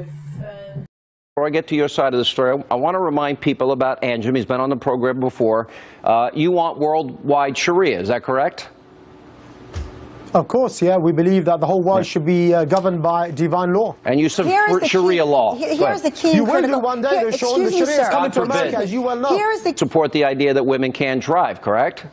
Before I get to your side of the story, I want to remind people about Anjem. He's been on the program before. You want worldwide Sharia, is that correct? Of course, yeah. We believe that the whole world should be governed by divine law. And you support Sharia law. Here's the key. You will do one day, Sean. The Sharia is coming to America, as you well know. Support the idea that women can drive, correct?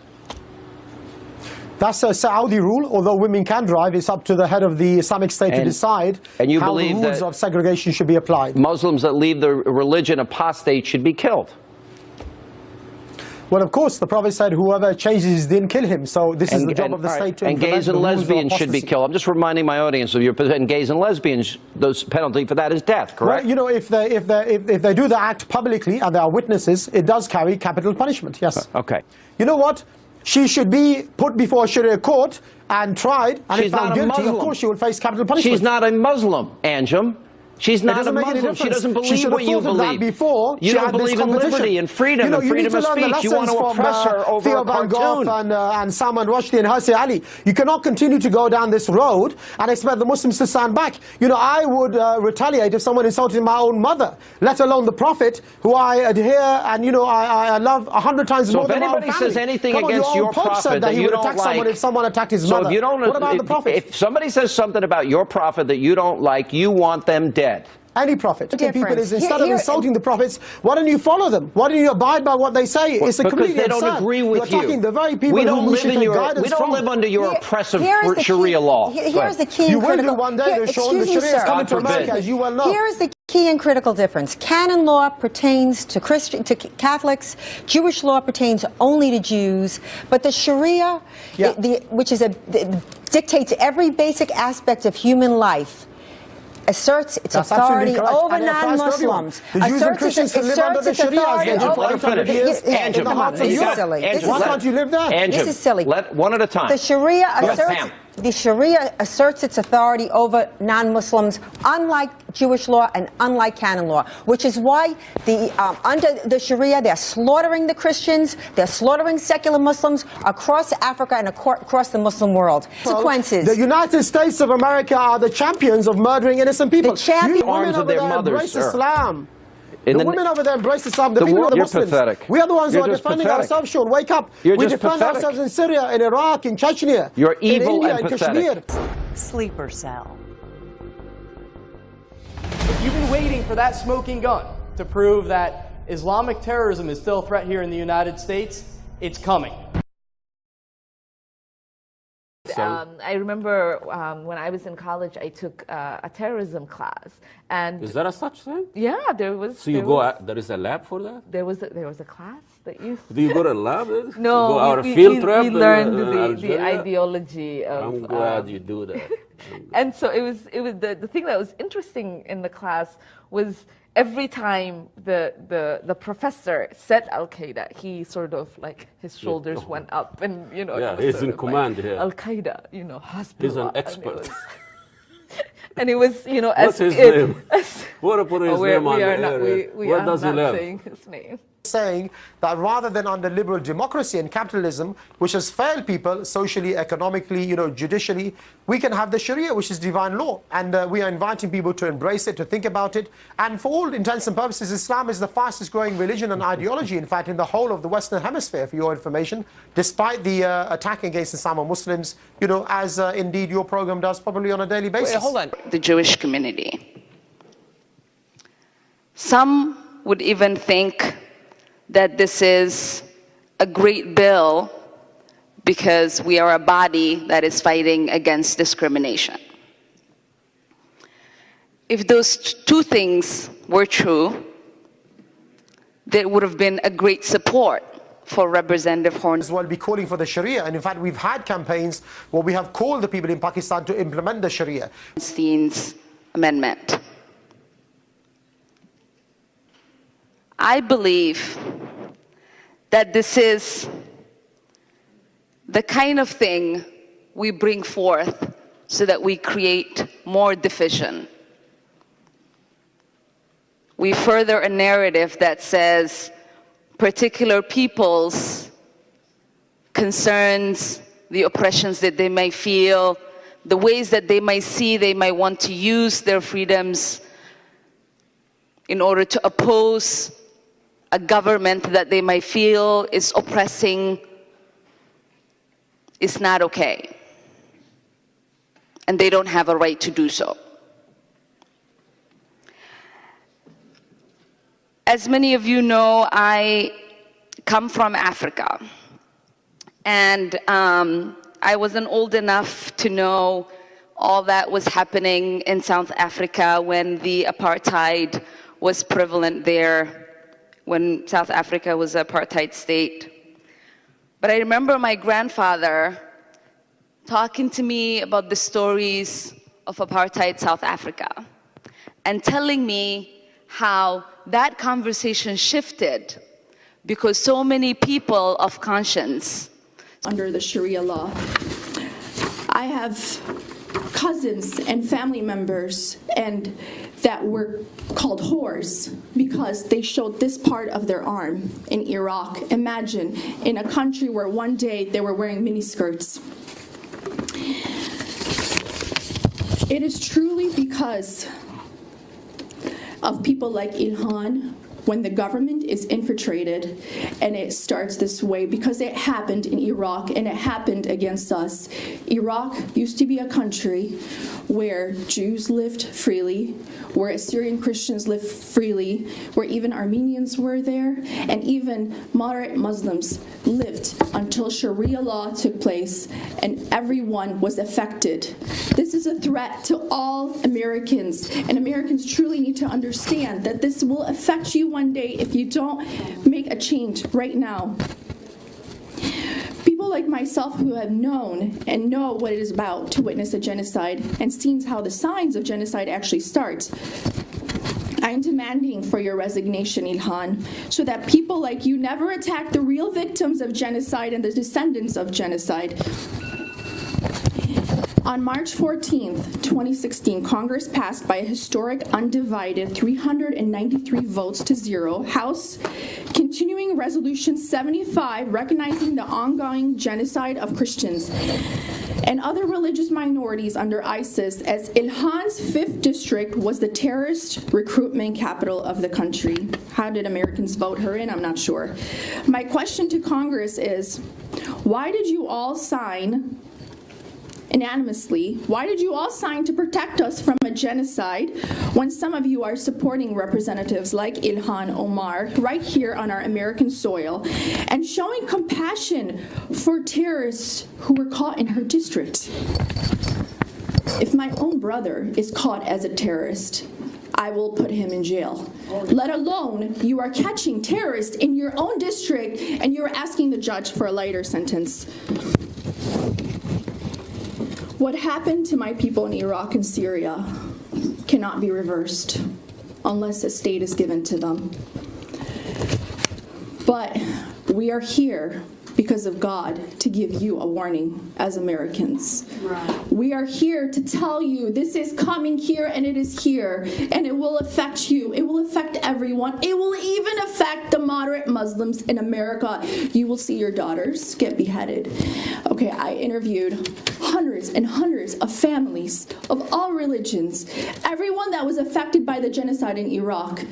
That's a Saudi rule. Although women can drive, it's up to the head of the Islamic State to decide how the rules of segregation should be applied. Muslims that leave the religion apostate should be killed. Well, of course, the Prophet said, whoever changes his din, kill him. So this is the job of the state to implement the rules of apostasy. And gays and lesbians should be killed. I'm just reminding my audience of your position. Gays and lesbians, the penalty for that is death, correct? Well, you know, if they do the act publicly and there are witnesses, it does carry capital punishment, yes. Okay. You know what? She should be put before a Sharia court and tried, and if found guilty, of course she will face capital punishment. She's not a Muslim, Anjem. She's not a Muslim. She doesn't believe what you believe. You don't believe in liberty and freedom and freedom of speech. You want to oppress her over a cartoon. And Salman Rushdie and Hirsi Ali. You cannot continue to go down this road and expect the Muslims to stand back. You know, I would retaliate if someone insulted my own mother, let alone the Prophet, who I adhere and, you know, I love 100 times more than my own family. So if anybody says anything against your Prophet that you don't like, someone if someone attacked his mother. What about the Prophet? If somebody says something about your Prophet that you don't like, you want them dead. Any prophet. People is instead of insulting the prophets, why don't you follow them? Why don't you abide by what they say? It's a completely absurd. Because they don't agree with you. You're attacking the very people who we should take guidance We don't live under your oppressive Sharia law. Here's the key. You will do one day, Sean. The Sharia is coming to America, as you well know. Here's the key and critical difference. Canon law pertains to Catholics. Jewish law pertains only to Jews. But the Sharia, which is dictates every basic aspect of human life, asserts its authority over non-Muslims. The Jews and Christians can live under the Sharia. This is silly. Why can't you live there? This is silly. One at a time. The Sharia asserts its authority over non-Muslims, unlike Jewish law and unlike canon law, which is why under the Sharia they're slaughtering the Christians, they're slaughtering secular Muslims across Africa and across the Muslim world. Consequences. The United States of America are the champions of murdering innocent people. The champions of their mothers embrace Islam. The women over there embrace Islam. The people of the Muslims. Pathetic. We are the ones who are defending ourselves, Sean. Wake up. We defend ourselves in Syria, in Iraq, in Chechnya, You're evil in India, and in Kashmir. Sleeper cell. If you've been waiting for that smoking gun to prove that Islamic terrorism is still a threat here in the United States, it's coming. I remember when I was in college, I took a terrorism class, and is there a such thing? Yeah, there was. So there is a lab for that? There was a class that you. Do you go to a lab? No, go out a field trip. We learned the ideology of. I'm glad you do that. And so it was the thing that was interesting in the class was every time the professor said Al-Qaeda, he sort of like his shoulders went up, and you know. Yeah, he's in command here. Al-Qaeda, you know, Hezbollah. He's an expert. And it was, you know, what's his name? What put his name on we Where does he live? Saying his name. Saying that rather than under liberal democracy and capitalism, which has failed people socially, economically, you know, judicially, we can have the Sharia, which is divine law, and we are inviting people to embrace it, to think about it. And for all intents and purposes, Islam is the fastest growing religion and ideology, in fact, in the whole of the Western Hemisphere, for your information, despite the attack against Islam or Muslims, you know, as indeed your program does probably on a daily basis. Wait, hold on. The Jewish community. Some would even think that this is a great bill because we are a body that is fighting against discrimination. If those two things were true, there would have been a great support for Representative Horn. As well be calling for the Sharia, and in fact we've had campaigns where we have called the people in Pakistan to implement the Sharia. Steen's amendment. I believe that this is the kind of thing we bring forth so that we create more division. We further a narrative that says particular people's concerns, the oppressions that they may feel, the ways that they might see they might want to use their freedoms in order to oppose a government that they might feel is oppressing is not okay. And they don't have a right to do so. As many of you know, I come from Africa. And I wasn't old enough to know all that was happening in South Africa when the apartheid was prevalent there, when South Africa was an apartheid state. But I remember my grandfather talking to me about the stories of apartheid South Africa and telling me how that conversation shifted because so many people of conscience under the Sharia law. I have cousins and family members and that were called whores because they showed this part of their arm in Iraq. Imagine, in a country where one day they were wearing miniskirts. It is truly because of people like Ilhan when the government is infiltrated and it starts this way, because it happened in Iraq and it happened against us. Iraq used to be a country where Jews lived freely, where Assyrian Christians lived freely, where even Armenians were there, and even moderate Muslims lived until Sharia law took place and everyone was affected. This is a threat to all Americans, and Americans truly need to understand that this will affect you one day if you don't make a change right now. People like myself who have known and know what it is about to witness a genocide and seen how the signs of genocide actually start, I am demanding for your resignation, Ilhan, so that people like you never attack the real victims of genocide and the descendants of genocide. On March 14th, 2016, Congress passed by a historic undivided 393 votes to 0 House Continuing Resolution 75 recognizing the ongoing genocide of Christians and other religious minorities under ISIS, as Ilhan's 5th district was the terrorist recruitment capital of the country. How did Americans vote her in? I'm not sure. My question to Congress is, why did you all sign unanimously? Why did you all sign to protect us from a genocide when some of you are supporting representatives like Ilhan Omar right here on our American soil and showing compassion for terrorists who were caught in her district? If my own brother is caught as a terrorist, I will put him in jail. Let alone you are catching terrorists in your own district and you're asking the judge for a lighter sentence. What happened to my people in Iraq and Syria cannot be reversed unless a state is given to them. But we are here because of God to give you a warning as Americans. Right. We are here to tell you this is coming here and it is here and it will affect you. It will affect everyone. It will even affect the moderate Muslims in America. You will see your daughters get beheaded. Okay, I interviewed hundreds and hundreds of families of all religions, everyone that was affected by the genocide in Iraq,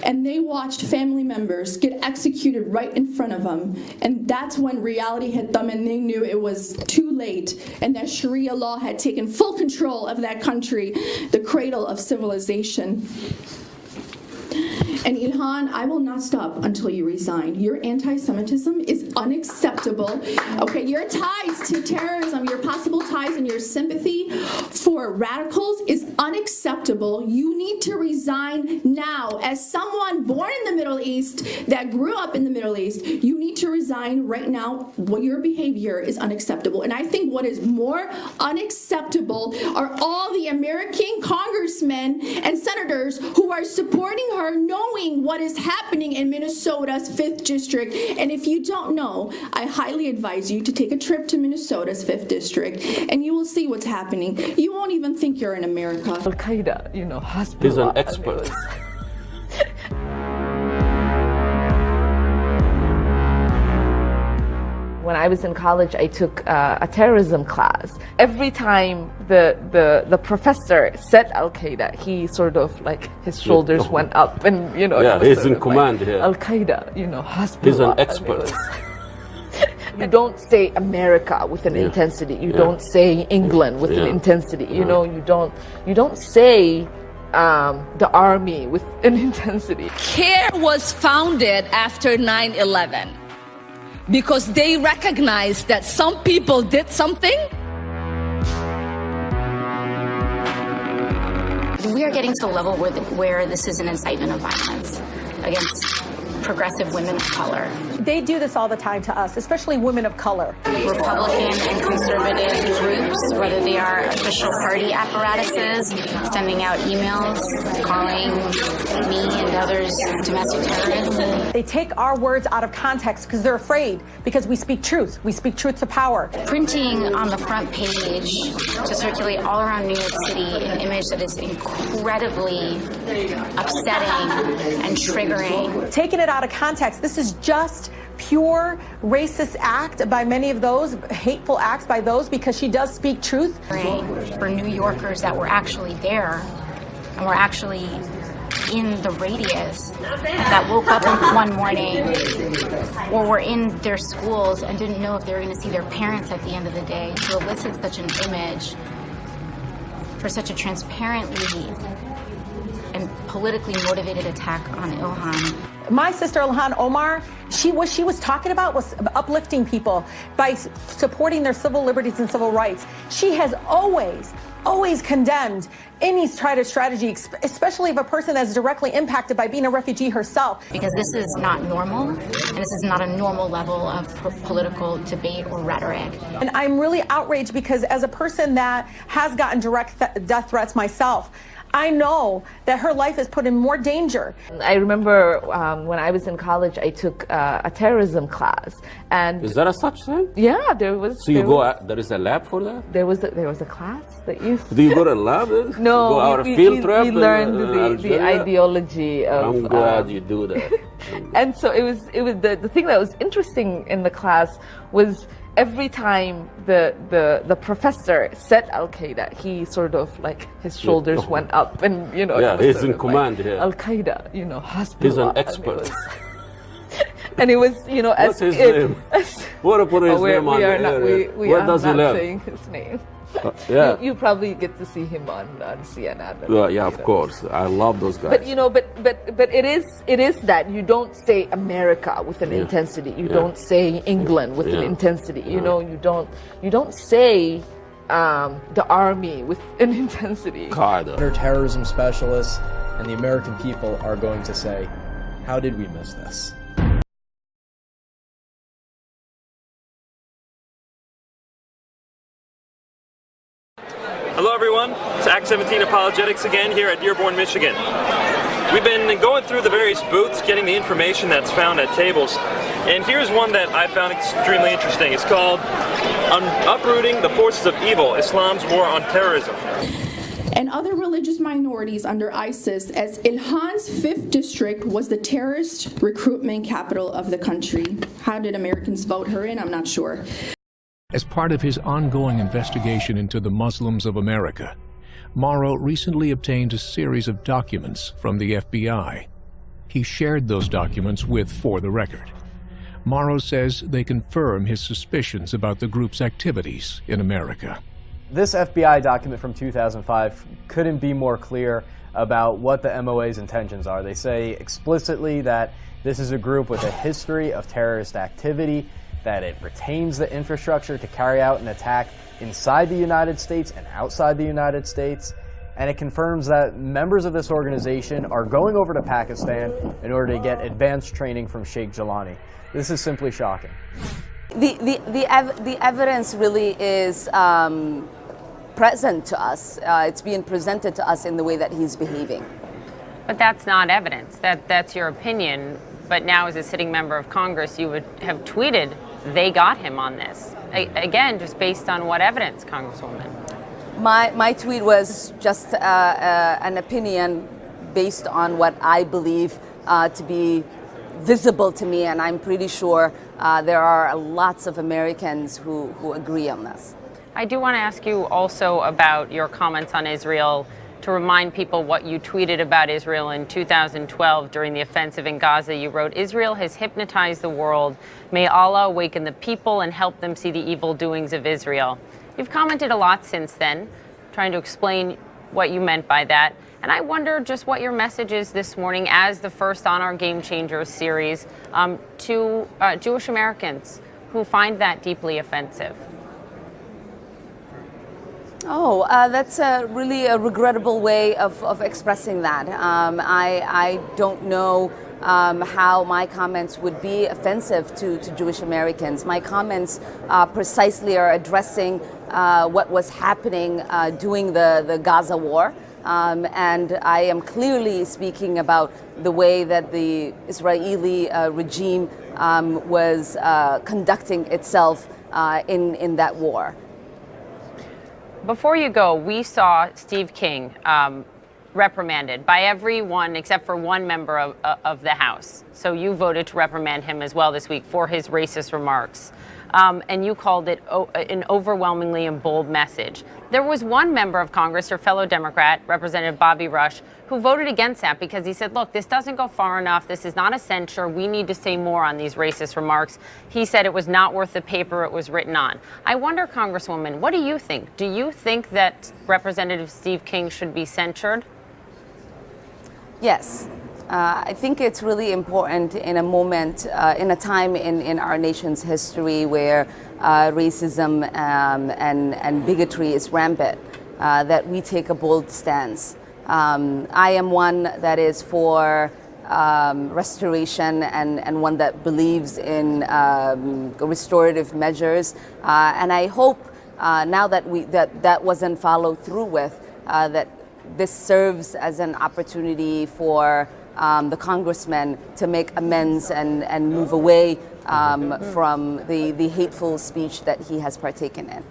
and they watched family members get executed right in front of them, and that's when reality hit them and they knew it was too late and that Sharia law had taken full control of that country, the cradle of civilization. And Ilhan, I will not stop until you resign. Your anti-Semitism is unacceptable. Okay, your ties to terrorism, your possible ties and your sympathy for radicals is unacceptable. You need to resign now. As someone born in the Middle East, that grew up in the Middle East, you need to resign right now. What your behavior is unacceptable. And I think what is more unacceptable are all the American congressmen and senators who are supporting her, knowing what is happening in Minnesota's 5th district. And if you don't know, I highly advise you to take a trip to Minnesota's 5th district and you will see what's happening. You won't even think you're in America. Al-Qaeda, you know, He's an expert. when I was in college, I took a terrorism class. Every time the professor said Al-Qaeda, he sort of like his shoulders went up, and you know. Yeah, he's in command here. Al-Qaeda, you know, Hasbullah. He's an expert. You don't say America with an intensity. You don't say England with an intensity. You know, you don't say the army with an intensity. CARE was founded after 9/11 because they recognized that some people did something. We are getting to the level where this is an incitement of violence against progressive women of color. They do this all the time to us, especially women of color. Republican and conservative groups, whether they are official party apparatuses, sending out emails, calling me and others domestic terrorists. They take our words out of context because they're afraid, because we speak truth. We speak truth to power. Printing on the front page to circulate all around New York City an image that is incredibly upsetting and triggering. Taking it out of context, this is just pure racist act by many of those, hateful acts by those, because she does speak truth. For New Yorkers that were actually there and were actually in the radius, that woke up one morning or were in their schools and didn't know if they were going to see their parents at the end of the day, to elicit such an image for such a transparently and politically motivated attack on Ilhan. My sister Ilhan Omar, what she was talking about was uplifting people by supporting their civil liberties and civil rights. She has always condemned any strategy, especially of a person that's directly impacted by being a refugee herself. Because this is not normal, and this is not a normal level of political debate or rhetoric. And I'm really outraged because as a person that has gotten direct death threats myself, I know that her life is put in more danger. I remember when I was in college, I took a terrorism class, and is there a such thing? Yeah, there was. So there is a lab for that? There was a class that you. Do you go to a lab? Then? No, go out a field trip. We learned the ideology of. I'm glad you do that. And so it was the thing that was interesting in the class was. Every time the professor said Al-Qaeda, he sort of like his shoulders went up, and you know. Yeah, he's in command here. Al-Qaeda, you know, Hasbullah. He's an expert. And it was, you know, what's his name? What put his name on there? Where does he live? Saying his name. Yeah, you probably get to see him on CNN. Yeah, of course. I love those guys. But you know, but it is that you don't say America with an intensity. You don't say England with an intensity. You know, you don't say the army with an intensity. Counterterrorism specialists and the American people are going to say, "How did we miss this?" Hello everyone, it's Act 17 Apologetics again here at Dearborn, Michigan. We've been going through the various booths, getting the information that's found at tables, and here's one that I found extremely interesting. It's called Uprooting the Forces of Evil, Islam's War on Terrorism. And other religious minorities under ISIS, as Ilhan's 5th district was the terrorist recruitment capital of the country. How did Americans vote her in? I'm not sure. As part of his ongoing investigation into the Muslims of America, Mauro recently obtained a series of documents from the FBI. He shared those documents with For the Record. Mauro says they confirm his suspicions about the group's activities in America. This FBI document from 2005 couldn't be more clear about what the MOA's intentions are. They say explicitly that this is a group with a history of terrorist activity, that it retains the infrastructure to carry out an attack inside the United States and outside the United States, and it confirms that members of this organization are going over to Pakistan in order to get advanced training from Sheikh Jelani. This is simply shocking. The evidence really is present to us. It's being presented to us in the way that he's behaving. But that's not evidence. That's your opinion. But now, as a sitting member of Congress, you would have tweeted, they got him on this. Again, just based on what evidence, Congresswoman? My tweet was just an opinion based on what I believe to be visible to me, and I'm pretty sure there are lots of Americans who agree on this. I do want to ask you also about your comments on Israel, to remind people what you tweeted about Israel in 2012 during the offensive in Gaza. You wrote, "Israel has hypnotized the world. May Allah awaken the people and help them see the evil doings of Israel." You've commented a lot since then, trying to explain what you meant by that. And I wonder just what your message is this morning as the first on our Game Changers series to Jewish Americans who find that deeply offensive. Oh, that's really a regrettable way of expressing that. I don't know how my comments would be offensive to Jewish Americans. My comments precisely are addressing what was happening during the Gaza war. And I am clearly speaking about the way that the Israeli regime was conducting itself in that war. Before you go, we saw Steve King reprimanded by everyone except for one member of the House. So you voted to reprimand him as well this week for his racist remarks. And you called it an overwhelmingly and bold message. There was one member of Congress, your fellow Democrat, Representative Bobby Rush, who voted against that because he said, look, this doesn't go far enough. This is not a censure. We need to say more on these racist remarks. He said it was not worth the paper it was written on. I wonder, Congresswoman, what do you think? Do you think that Representative Steve King should be censured? Yes. I think it's really important in a moment, in a time in our nation's history where racism and bigotry is rampant, that we take a bold stance. I am one that is for restoration and one that believes in restorative measures. And I hope now that that wasn't followed through with, that this serves as an opportunity for the congressman to make amends and move away from the hateful speech that he has partaken in.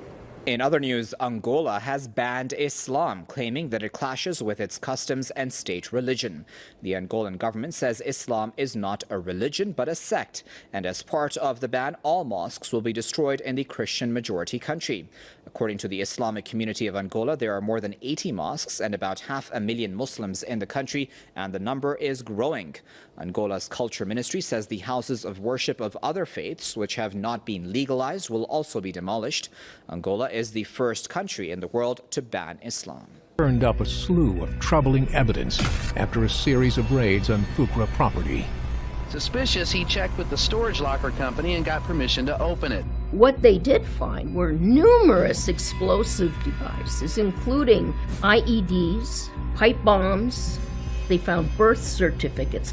In other news, Angola has banned Islam, claiming that it clashes with its customs and state religion. The Angolan government says Islam is not a religion, but a sect. And as part of the ban, all mosques will be destroyed in the Christian-majority country. According to the Islamic community of Angola, there are more than 80 mosques and about 500,000 Muslims in the country, and the number is growing. Angola's culture ministry says the houses of worship of other faiths, which have not been legalized, will also be demolished. Angola is the first country in the world to ban Islam. Turned up a slew of troubling evidence after a series of raids on Fukra property. Suspicious, he checked with the storage locker company and got permission to open it. What they did find were numerous explosive devices, including IEDs, pipe bombs. They found birth certificates.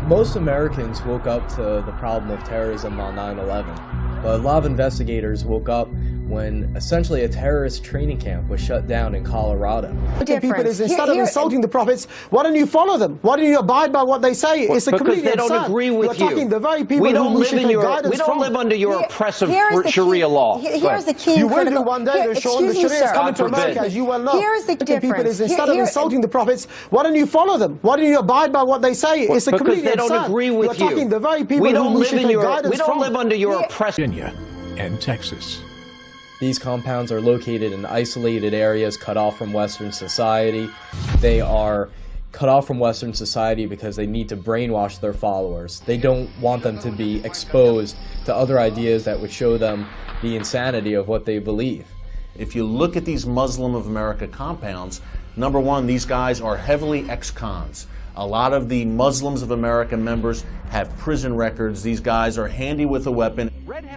Most Americans woke up to the problem of terrorism on 9/11, but a lot of investigators woke up when essentially a terrorist training camp was shut down in Colorado. People is instead of insulting the prophets, why don't you follow them? Why don't you abide by what they say? It's a completely because they don't agree with You're attacking the very people we don't who live in your, guidance we don't from. live under your oppressive Sharia law. Here's the key. You will do one day, Sean. The Sharia is coming to America, as you well know. Here's the difference. People is instead of insulting the prophets, why don't you follow them? Why don't you abide by what they say? It's a completely because they don't agree with You're attacking the very people we don't who live in your, guidance we don't from. live under your oppressive. Virginia and Texas. These compounds are located in isolated areas cut off from Western society. They are cut off from Western society because they need to brainwash their followers. They don't want them to be exposed to other ideas that would show them the insanity of what they believe. If you look at these Muslim of America compounds, number one, these guys are heavily ex-cons. A lot of the Muslims of America members have prison records. These guys are handy with a weapon.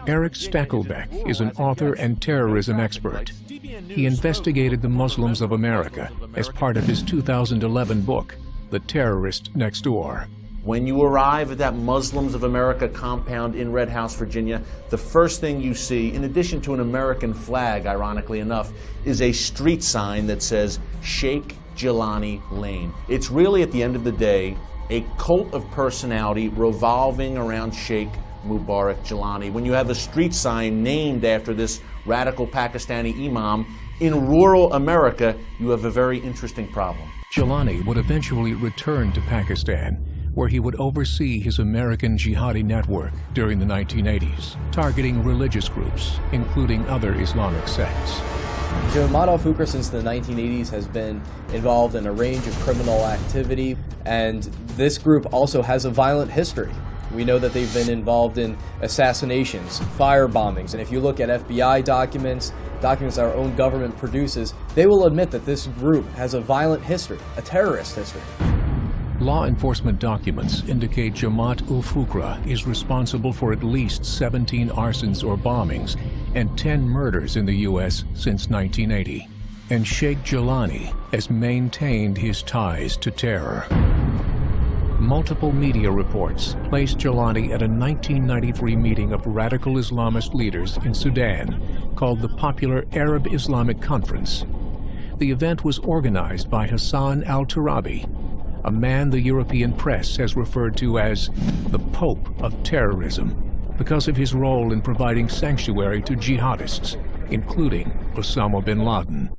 Eric Stackelbeck is an author and terrorism expert. He investigated the Muslims of America as part of his 2011 book, The Terrorist Next Door. When you arrive at that Muslims of America compound in Red House, Virginia, the first thing you see, in addition to an American flag, ironically enough, is a street sign that says Sheikh Jelani Lane. It's really, at the end of the day, a cult of personality revolving around Sheikh Mubarak Jelani. When you have a street sign named after this radical Pakistani imam in rural America, you have a very interesting problem. Jelani would eventually return to Pakistan, where he would oversee his American jihadi network during the 1980s, targeting religious groups, including other Islamic sects. Jamaat al-Fukr since the 1980s has been involved in a range of criminal activity, and this group also has a violent history. We know that they've been involved in assassinations, fire bombings, and if you look at FBI documents our own government produces, they will admit that this group has a violent history, a terrorist history. Law enforcement documents indicate Jamaat al-Fukr is responsible for at least 17 arsons or bombings and 10 murders in the U.S. since 1980. And Sheikh Jilani has maintained his ties to terror. Multiple media reports placed Jilani at a 1993 meeting of radical Islamist leaders in Sudan called the Popular Arab Islamic Conference. The event was organized by Hassan al-Turabi, a man the European press has referred to as the Pope of terrorism because of his role in providing sanctuary to jihadists, including Osama bin Laden.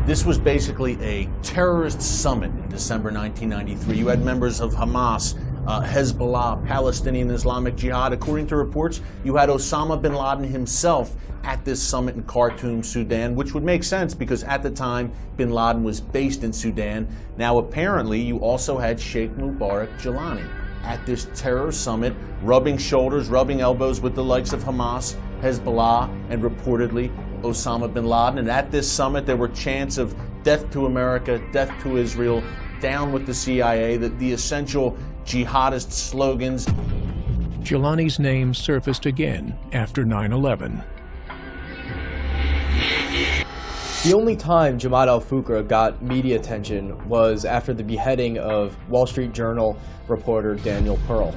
This was basically a terrorist summit in December 1993. You had members of Hamas, Hezbollah, Palestinian Islamic Jihad. According to reports, you had Osama bin Laden himself at this summit in Khartoum, Sudan, which would make sense because at the time, bin Laden was based in Sudan. Now, apparently, you also had Sheikh Mubarak Jilani at this terror summit, rubbing shoulders, rubbing elbows with the likes of Hamas, Hezbollah, and reportedly Osama bin Laden. And at this summit, there were chants of death to America, death to Israel, down with the CIA, the essential jihadist slogans. Jilani's name surfaced again after 9/11. The only time Jamaat al-Fukr got media attention was after the beheading of Wall Street Journal reporter Daniel Pearl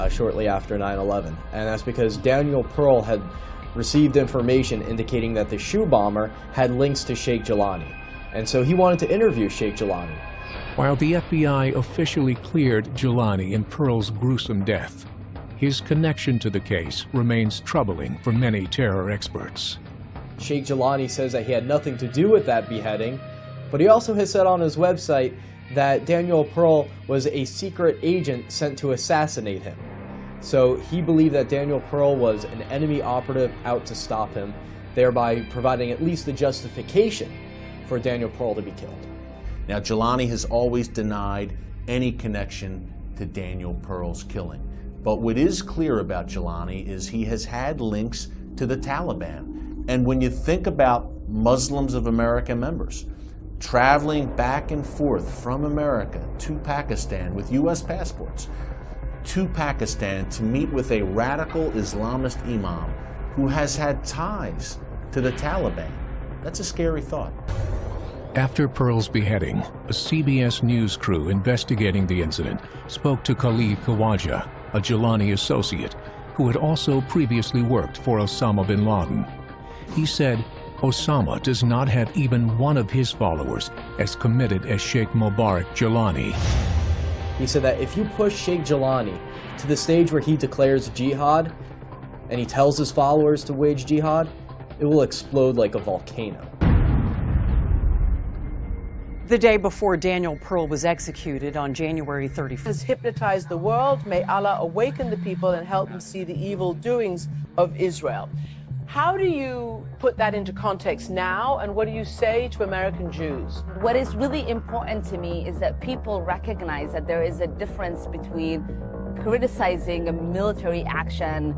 shortly after 9/11. And that's because Daniel Pearl had received information indicating that the shoe bomber had links to Sheikh Jilani. And so he wanted to interview Sheikh Jilani. While the FBI officially cleared Jilani in Pearl's gruesome death, his connection to the case remains troubling for many terror experts. Sheikh Jilani says that he had nothing to do with that beheading, but he also has said on his website that Daniel Pearl was a secret agent sent to assassinate him. So he believed that Daniel Pearl was an enemy operative out to stop him, thereby providing at least the justification for Daniel Pearl to be killed. Now, Jilani has always denied any connection to Daniel Pearl's killing. But what is clear about Jilani is he has had links to the Taliban. And when you think about Muslims of America members traveling back and forth from America to Pakistan with U.S. passports, to Pakistan to meet with a radical Islamist imam who has had ties to the Taliban, that's a scary thought. After Pearl's beheading, a CBS News crew investigating the incident spoke to Khalid Khawaja, a Jilani associate, who had also previously worked for Osama bin Laden. He said Osama does not have even one of his followers as committed as Sheikh Mubarak Jilani. He said that if you push Sheikh Jilani to the stage where he declares jihad, and he tells his followers to wage jihad, it will explode like a volcano. The day before Daniel Pearl was executed on January 31st. Has hypnotized the world. May Allah awaken the people and help them see the evil doings of Israel. How do you put that into context now, and what do you say to American Jews? What is really important to me is that people recognize that there is a difference between criticizing a military action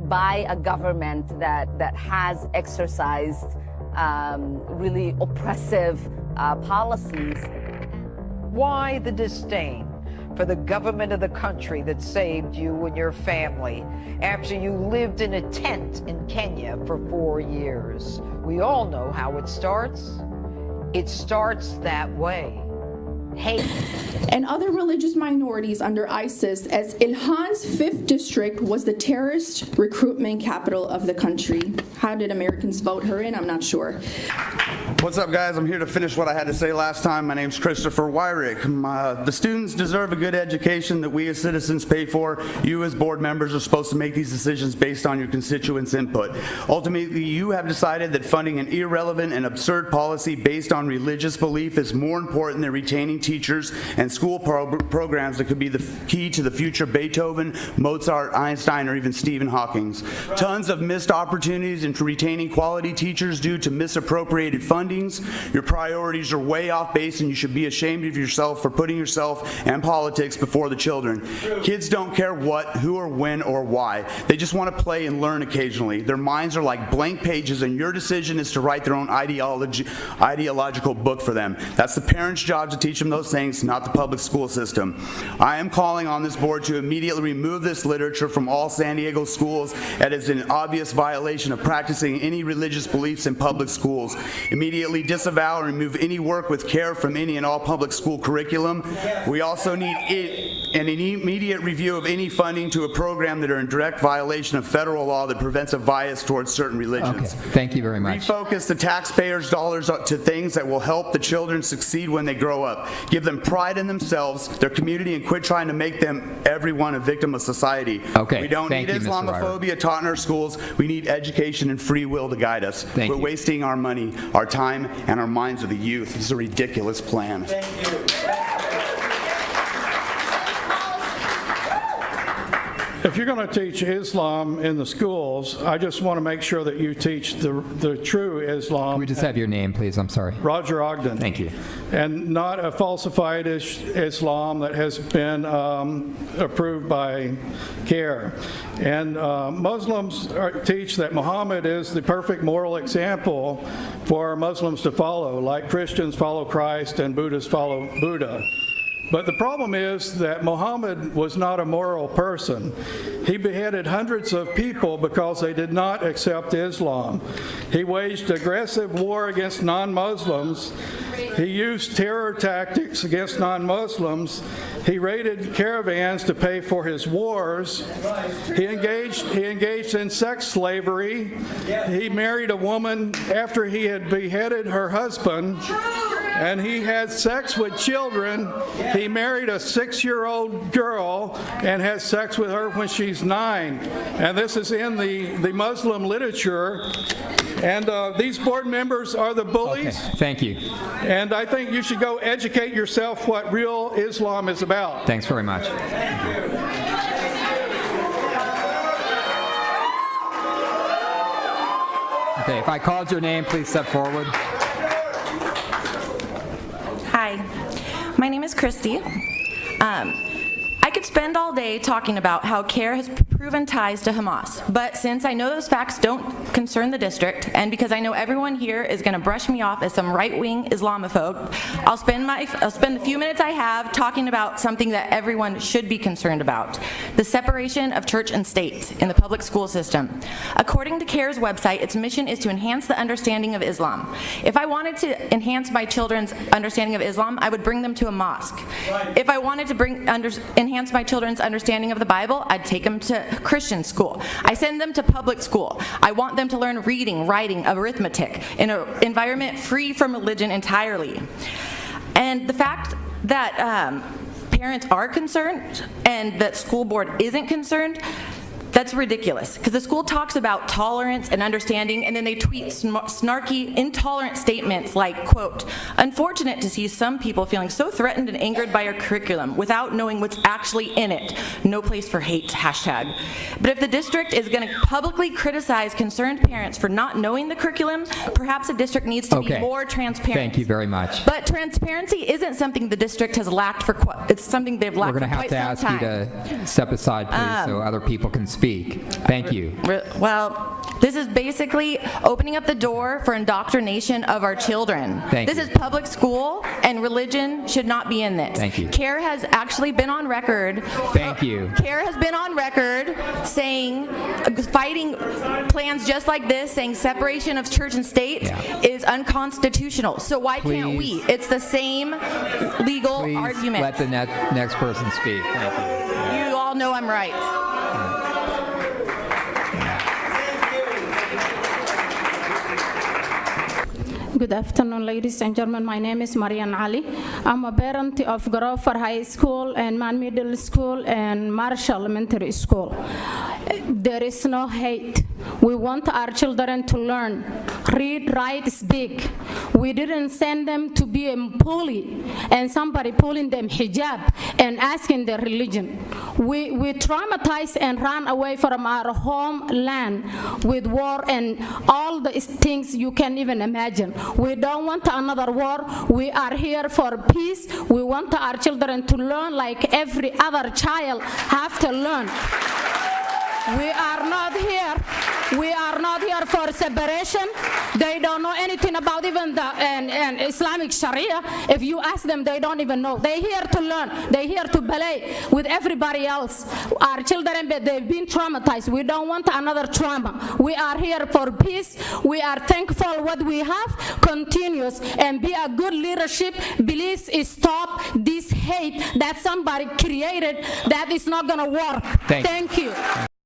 by a government that has exercised really oppressive policies. Why the disdain for the government of the country that saved you and your family after you lived in a tent in Kenya for 4 years? We all know how it starts. It starts that way. Hate. And other religious minorities under ISIS, as Ilhan's 5th district was the terrorist recruitment capital of the country. How did Americans vote her in? I'm not sure. What's up, guys? I'm here to finish what I had to say last time. My name's Christopher Wyrick. The students deserve a good education that we as citizens pay for. You as board members are supposed to make these decisions based on your constituents' input. Ultimately, you have decided that funding an irrelevant and absurd policy based on religious belief is more important than retaining teachers and school programs that could be the key to the future Beethoven, Mozart, Einstein, or even Stephen Hawking. Tons of missed opportunities into retaining quality teachers due to misappropriated funding. Your priorities are way off base, and you should be ashamed of yourself for putting yourself and politics before the children. Kids don't care what, who, or when, or why. They just want to play and learn occasionally. Their minds are like blank pages, and your decision is to write their own ideological book for them. That's the parents' job to teach them those things, not the public school system. I am calling on this board to immediately remove this literature from all San Diego schools as is an obvious violation of practicing any religious beliefs in public schools. Immediately disavow and remove any work with care from any and all public school curriculum. We also need an immediate review of any funding to a program that are in direct violation of federal law that prevents a bias towards certain religions. Okay, thank you very much. Refocus the taxpayers' dollars to things that will help the children succeed when they grow up. Give them pride in themselves, their community, and quit trying to make them, everyone, a victim of society. Okay, we don't need Islamophobia taught in our schools. We need education and free will to guide us. We're wasting our money, our time, and our minds of the youth. This is a ridiculous plan. Thank you. If you're going to teach Islam in the schools, I just want to make sure that you teach the true Islam. Can we just have your name, please? I'm sorry. Roger Ogden. Thank you. And not a falsified Islam that has been approved by CARE. And Muslims teach that Muhammad is the perfect moral example for Muslims to follow, like Christians follow Christ and Buddhists follow Buddha. But the problem is that Muhammad was not a moral person. He beheaded hundreds of people because they did not accept Islam. He waged aggressive war against non-Muslims. He used terror tactics against non-Muslims. He raided caravans to pay for his wars. He engaged in sex slavery. He married a woman after he had beheaded her husband. And he had sex with children. He married a 6-year-old girl and has sex with her when she's 9. And this is in the Muslim literature. And these board members are the bullies. Okay, thank you. And I think you should go educate yourself what real Islam is about. Thanks very much. Okay, if I called your name, please step forward. Hi, my name is Christy. I could spend all day talking about how CARE has proven ties to Hamas, but since I know those facts don't concern the district, and because I know everyone here is going to brush me off as some right-wing Islamophobe, I'll spend the few minutes I have talking about something that everyone should be concerned about: the separation of church and state in the public school system. According to CARE's website, its mission is to enhance the understanding of Islam. If I wanted to enhance my children's understanding of Islam, I would bring them to a mosque. If I wanted to enhance my children's understanding of the Bible, I'd take them to Christian school. I send them to public school. I want them to learn reading, writing, arithmetic in an environment free from religion entirely. And the fact that parents are concerned and that school board isn't concerned, that's ridiculous, because the school talks about tolerance and understanding, and then they tweet snarky, intolerant statements like, quote, "Unfortunate to see some people feeling so threatened and angered by our curriculum without knowing what's actually in it. No place for hate, hashtag." But if the district is going to publicly criticize concerned parents for not knowing the curriculum, perhaps the district needs to be more transparent. Thank you very much. But transparency isn't something the district has lacked for it's something they've lacked for quite some time. We're going to have to ask you to step aside, please, so other people can speak. Thank you. Well, this is basically opening up the door for indoctrination of our children. This is public school, and religion should not be in this. Thank you. CARE has actually been on record. Thank you. CARE has been on record saying, fighting plans just like this, saying separation of church and state is unconstitutional. So why can't we? It's the same legal argument. Let the next person speak. Thank you. You all know I'm right. Good afternoon, ladies and gentlemen. My name is Marian Ali. I'm a parent of Grover High School and Man Middle School and Marshall Elementary School. There is no hate. We want our children to learn, read, write, speak. We didn't send them to be a bully and somebody pulling them hijab and asking their religion. We traumatize and run away from our homeland with war and all the things you can even imagine. We don't want another war. We are here for peace. We want our children to learn like every other child have to learn. We are not here. We are not here for separation. They don't know anything about even the Islamic Sharia. If you ask them, they don't even know. They're here to learn. They're here to play with everybody else. Our children, they've been traumatized. We don't want another trauma. We are here for peace. We are thankful what we have continues and be a good leadership. Please stop this hate that somebody created that is not going to work. Thank you.